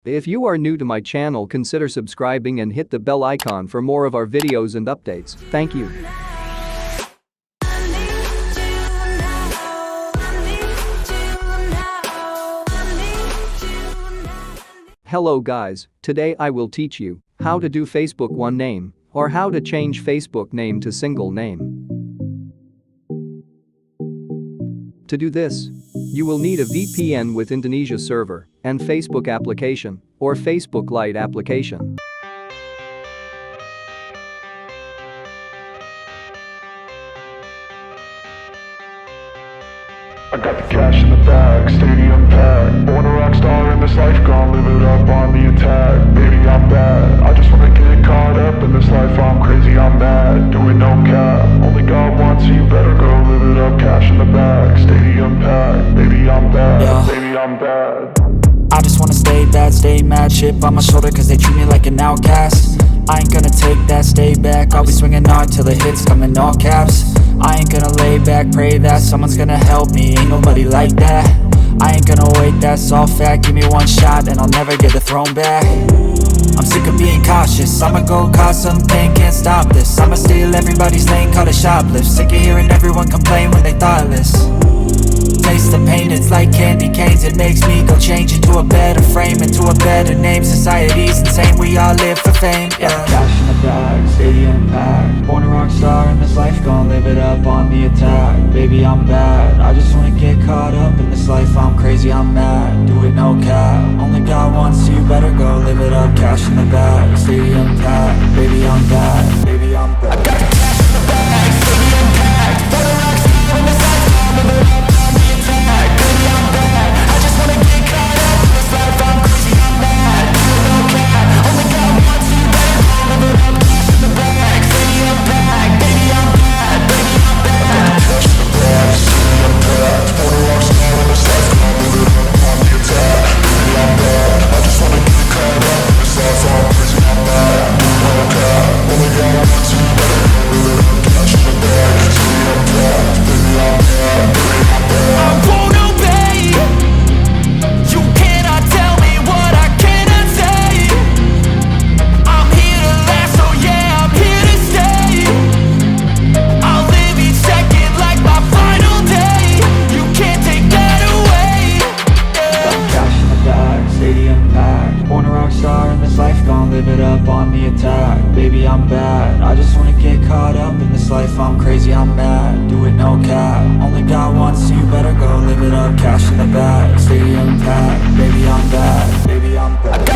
If you are new to my channel, consider subscribing and hit the bell icon for more of our videos and updates. Thank you. Hello guys, today I will teach you how to do Facebook one name or how to change Facebook name to single name. To do this, you will need a VPN with Indonesia server and Facebook application or Facebook Lite application. I got the cash in the bag, stadium packed. Born a rock star in this life, gon' live it up on the attack. Baby, I'm bad, I just wanna get caught up in this life. I'm crazy, I'm mad, doing no cap. Only God wants you, better go live it up. Cash in the bag, stadium packed. Baby, I'm bad, baby, I'm bad. I just wanna stay bad, stay mad. Chip on my shoulder cause they treat me like an outcast. I ain't gonna take that, stay back. I'll be swinging hard till the hits come in all caps. I ain't gonna lay back, pray that someone's gonna help me. Ain't nobody like that. I ain't gonna wait, that's all fact. Give me one shot and I'll never get the throne back. I'm sick of being cautious, I'ma go cause some pain, can't stop this. I'ma steal everybody's lane, call it shoplift. Sick of hearing everyone complain when they thoughtless. Taste the pain, it's like candy canes. It makes me go change into a better frame, into a better name. Society's insane, we all live for fame, yeah. Cash in the bag, stadium packed. Born a rock star in this life, gon' live it up on the attack. Baby, I'm bad, I just wanna get caught up in this life. I'm crazy, I'm mad, do it no cap. Only God wants you, better go live it up. Cash in the bag, stadium packed. Baby, I'm bad, baby, I'm bad. I got the cash in the bag, stadium packed. Born a rock star in this life, gon' live it up on the attack. Baby, I'm bad, I just wanna get caught up in this life. I'm crazy, I'm mad, do it no cap. Only God wants you, better go live it up. Cash in the bag, stadium packed. Baby, I'm bad, baby, I'm bad. Cash in the bag, stadium packed. Born a rock star in this life, gon' live it up on the attack. Baby, I'm bad, I just wanna get caught up in this life. I'm crazy, I'm mad, do it no cap. Only God wants you, better go live it up. Cash in the bag, stadium packed. Baby, I'm bad, baby, I'm bad. I won't obey. You cannot tell me what I cannot say. I'm here to last, so yeah, I'm here to stay. I'll live each second like my final day. You can't take that away, yeah. Cash in the bag, stadium packed. Born a rock star in this life, gon' live it up on the attack. Baby, I'm bad, I just wanna get caught up in this life. I'm crazy, I'm mad, do it no cap. Only God wants you, better go live it up. Cash in the bag, stadium packed. Baby, I'm bad, baby, I'm bad.